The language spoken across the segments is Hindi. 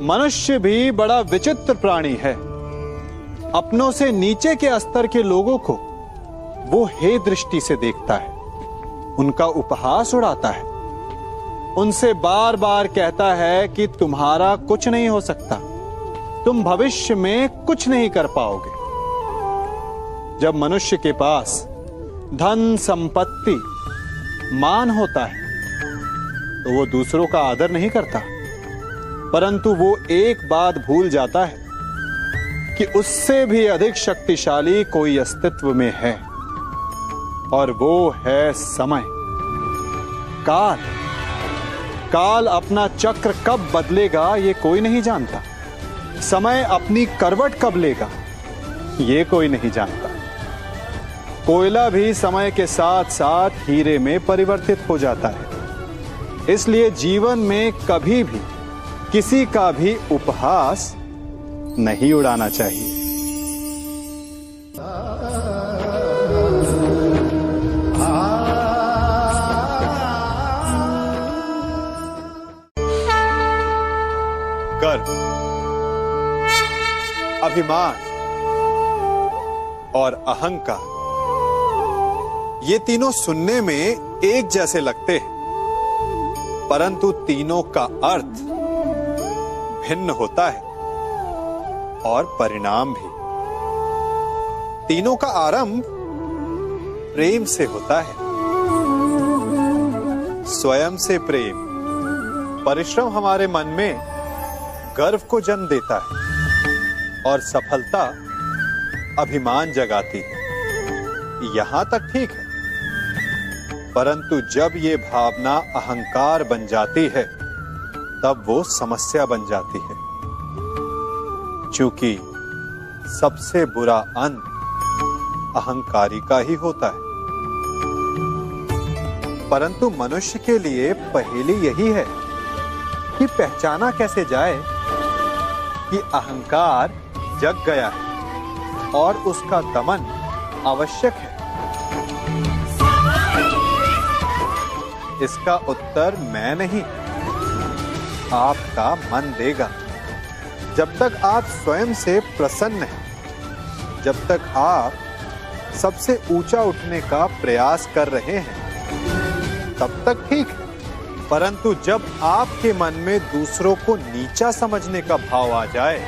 मनुष्य भी बड़ा विचित्र प्राणी है। अपनों से नीचे के स्तर के लोगों को वो हे दृष्टि से देखता है, उनका उपहास उड़ाता है, उनसे बार बार कहता है कि तुम्हारा कुछ नहीं हो सकता, तुम भविष्य में कुछ नहीं कर पाओगे। जब मनुष्य के पास धन, संपत्ति, मान होता है तो वो दूसरों का आदर नहीं करता, परंतु वो एक बात भूल जाता है कि उससे भी अधिक शक्तिशाली कोई अस्तित्व में है, और वो है समय। काल काल अपना चक्र कब बदलेगा ये कोई नहीं जानता। समय अपनी करवट कब लेगा ये कोई नहीं जानता। कोयला भी समय के साथ साथ हीरे में परिवर्तित हो जाता है। इसलिए जीवन में कभी भी किसी का भी उपहास नहीं उड़ाना चाहिए। गर्व, अभिमान और अहंकार, ये तीनों सुनने में एक जैसे लगते हैं, परंतु तीनों का अर्थ भिन्न होता है और परिणाम भी। तीनों का आरंभ प्रेम से होता है। स्वयं से प्रेम, परिश्रम हमारे मन में गर्व को जन्म देता है और सफलता अभिमान जगाती है। यहां तक ठीक है, परंतु जब ये भावना अहंकार बन जाती है तब वो समस्या बन जाती है, क्योंकि सबसे बुरा अंत अहंकारी का ही होता है। परंतु मनुष्य के लिए पहेली यही है कि पहचाना कैसे जाए कि अहंकार जग गया है और उसका दमन आवश्यक है। इसका उत्तर मैं नहीं, आपका मन देगा। जब तक आप स्वयं से प्रसन्न हैं, जब तक आप सबसे ऊंचा उठने का प्रयास कर रहे हैं, तब तक ठीक है। परंतु जब आपके मन में दूसरों को नीचा समझने का भाव आ जाए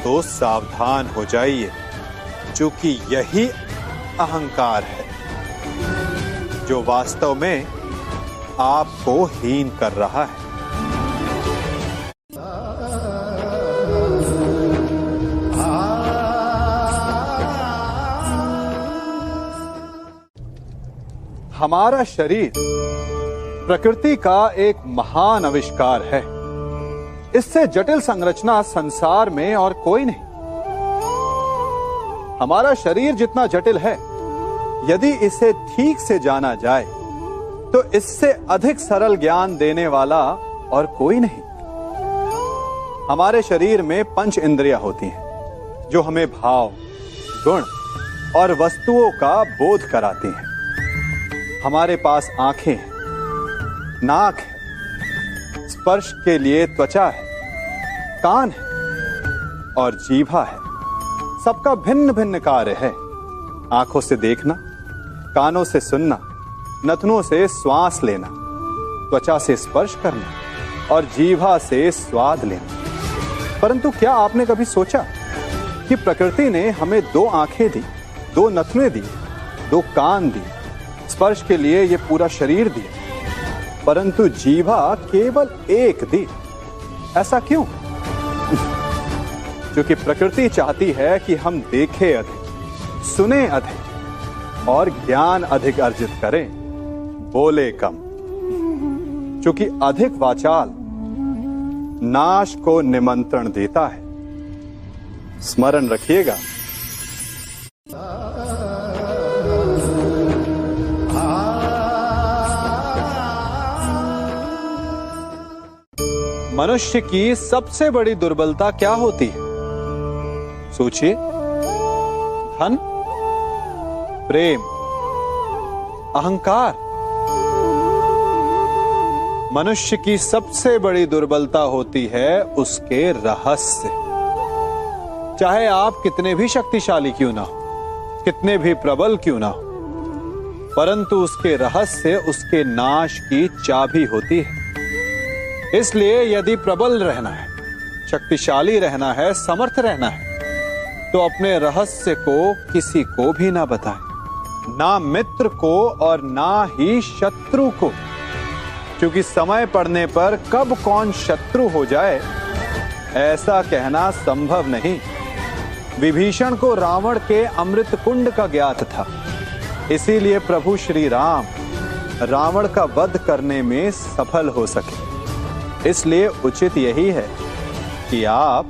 तो सावधान हो जाइए, क्योंकि यही अहंकार है जो वास्तव में आपको हीन कर रहा है। हमारा शरीर प्रकृति का एक महान आविष्कार है। इससे जटिल संरचना संसार में और कोई नहीं। हमारा शरीर जितना जटिल है, यदि इसे ठीक से जाना जाए तो इससे अधिक सरल ज्ञान देने वाला और कोई नहीं। हमारे शरीर में पंच इंद्रियां होती हैं जो हमें भाव, गुण और वस्तुओं का बोध कराती हैं। हमारे पास आंखें हैं, नाक है, स्पर्श के लिए त्वचा है, कान है और जीभा है। सबका भिन्न भिन्न कार्य है। आंखों से देखना, कानों से सुनना, नथनों से श्वास लेना, त्वचा से स्पर्श करना और जीभा से स्वाद लेना। परंतु क्या आपने कभी सोचा कि प्रकृति ने हमें 2 आंखें दी, 2 नथने दी, 2 कान दी, स्पर्श के लिए ये पूरा शरीर दिया, परंतु जीभा केवल 1 दी? ऐसा क्यों? क्योंकि प्रकृति चाहती है कि हम देखें अधिक, सुने अधिक और ज्ञान अधिक अर्जित करें, बोले कम। क्योंकि अधिक वाचाल नाश को निमंत्रण देता है। स्मरण रखिएगा। मनुष्य की सबसे बड़ी दुर्बलता क्या होती है? सोचिए। धन, प्रेम, अहंकार। मनुष्य की सबसे बड़ी दुर्बलता होती है उसके रहस्य। चाहे आप कितने भी शक्तिशाली क्यों ना हो, कितने भी प्रबल क्यों ना हो, परंतु उसके रहस्य उसके नाश की चाबी होती है। इसलिए यदि प्रबल रहना है, शक्तिशाली रहना है, समर्थ रहना है, तो अपने रहस्य को किसी को भी ना बताएं, ना मित्र को और ना ही शत्रु को, क्योंकि समय पड़ने पर कब कौन शत्रु हो जाए ऐसा कहना संभव नहीं। विभीषण को रावण के अमृत कुंड का ज्ञात था, इसीलिए प्रभु श्री राम रावण का वध करने में सफल हो सके। इसलिए उचित यही है कि आप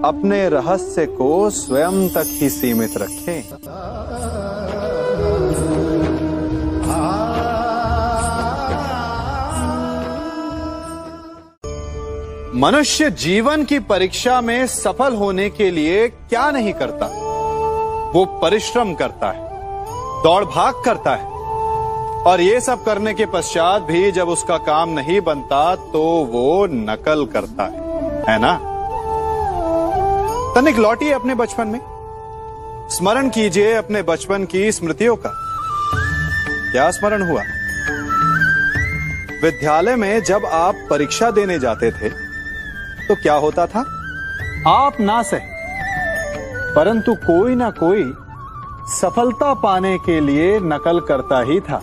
अपने रहस्य को स्वयं तक ही सीमित रखें। मनुष्य जीवन की परीक्षा में सफल होने के लिए क्या नहीं करता? वो परिश्रम करता है, दौड़ भाग करता है, और ये सब करने के पश्चात भी जब उसका काम नहीं बनता तो वो नकल करता है ना? तनिक लौटिए अपने बचपन में, स्मरण कीजिए अपने बचपन की स्मृतियों का। क्या स्मरण हुआ? विद्यालय में जब आप परीक्षा देने जाते थे तो क्या होता था? आप ना सहे, परंतु कोई ना कोई सफलता पाने के लिए नकल करता ही था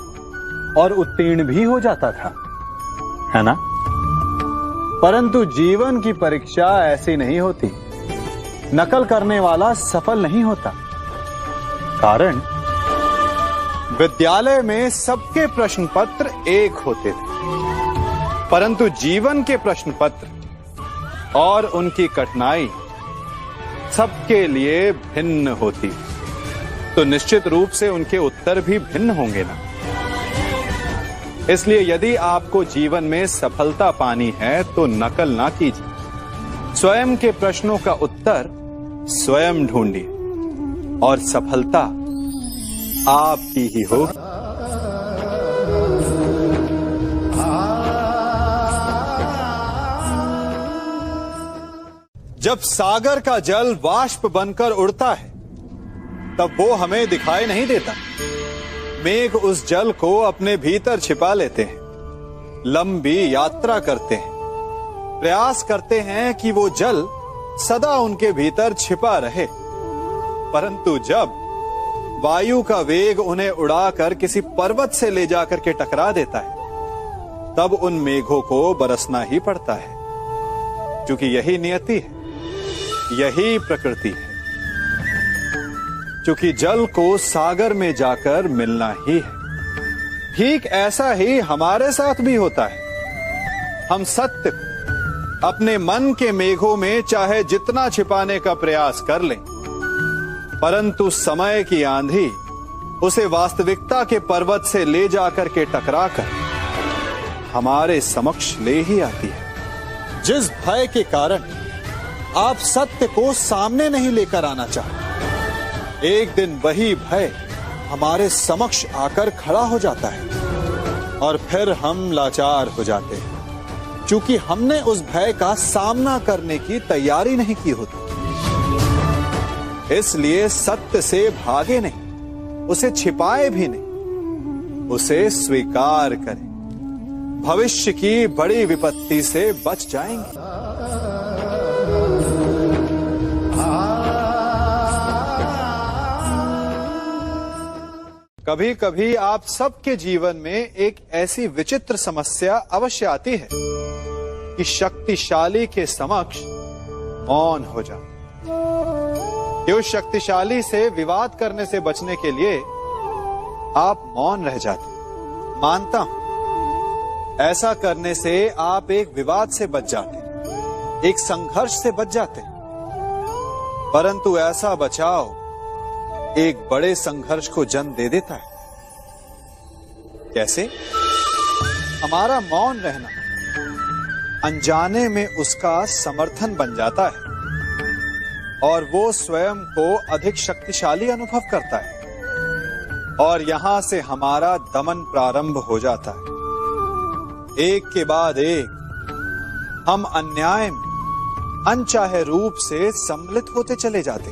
और उत्तीर्ण भी हो जाता था, है ना? परंतु जीवन की परीक्षा ऐसी नहीं होती। नकल करने वाला सफल नहीं होता। कारण विद्यालय में सबके प्रश्न पत्र एक होते थे, परंतु जीवन के प्रश्न पत्र और उनकी कठिनाई सबके लिए भिन्न होती, तो निश्चित रूप से उनके उत्तर भी भिन्न होंगे ना। इसलिए यदि आपको जीवन में सफलता पानी है तो नकल ना कीजिए, स्वयं के प्रश्नों का उत्तर स्वयं ढूंढिए और सफलता आपकी ही होगी। जब सागर का जल वाष्प बनकर उड़ता है तब वो हमें दिखाई नहीं देता। मेघ उस जल को अपने भीतर छिपा लेते हैं, लंबी यात्रा करते हैं, प्रयास करते हैं कि वो जल सदा उनके भीतर छिपा रहे, परंतु जब वायु का वेग उन्हें उड़ाकर किसी पर्वत से ले जाकर के टकरा देता है तब उन मेघों को बरसना ही पड़ता है, क्योंकि यही नियति है, यही प्रकृति है। क्योंकि जल को सागर में जाकर मिलना ही है। ठीक ऐसा ही हमारे साथ भी होता है। हम सत्य को अपने मन के मेघों में चाहे जितना छिपाने का प्रयास कर लें, परंतु समय की आंधी उसे वास्तविकता के पर्वत से ले जाकर के टकराकर हमारे समक्ष ले ही आती है। जिस भय के कारण आप सत्य को सामने नहीं लेकर आना चाहते, एक दिन वही भय हमारे समक्ष आकर खड़ा हो जाता है और फिर हम लाचार हो जाते हैं, क्योंकि हमने उस भय का सामना करने की तैयारी नहीं की होती। इसलिए सत्य से भागे नहीं, उसे छिपाए भी नहीं, उसे स्वीकार करें। भविष्य की बड़ी विपत्ति से बच जाएंगे। कभी कभी आप सबके जीवन में एक ऐसी विचित्र समस्या अवश्य आती है कि शक्तिशाली के समक्ष मौन हो जाओ। उस शक्तिशाली से विवाद करने से बचने के लिए आप मौन रह जाते। मानता हूं ऐसा करने से आप एक विवाद से बच जाते, एक संघर्ष से बच जाते, परंतु ऐसा बचाव एक बड़े संघर्ष को जन्म दे देता है। कैसे? हमारा मौन रहना अनजाने में उसका समर्थन बन जाता है और वो स्वयं को अधिक शक्तिशाली अनुभव करता है और यहां से हमारा दमन प्रारंभ हो जाता है। एक के बाद एक हम अन्याय में अनचाहे रूप से सम्मिलित होते चले जाते,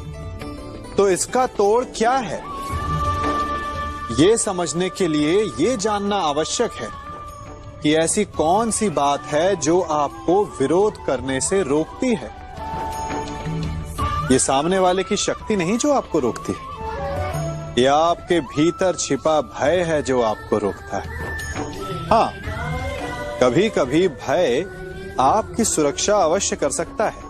तो इसका तोड़ क्या है? ये समझने के लिए ये जानना आवश्यक है कि ऐसी कौन सी बात है जो आपको विरोध करने से रोकती है। ये सामने वाले की शक्ति नहीं जो आपको रोकती है, ये आपके भीतर छिपा भय है जो आपको रोकता है। हाँ, कभी कभी भय आपकी सुरक्षा अवश्य कर सकता है,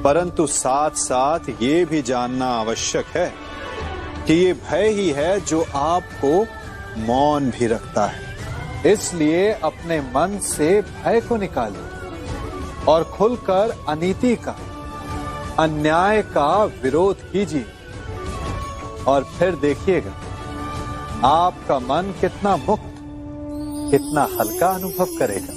परंतु साथ साथ ये भी जानना आवश्यक है कि ये भय ही है जो आपको मौन भी रखता है। इसलिए अपने मन से भय को निकालिए और खुलकर अनीति का, अन्याय का विरोध कीजिए, और फिर देखिएगा आपका मन कितना मुक्त, कितना हल्का अनुभव करेगा।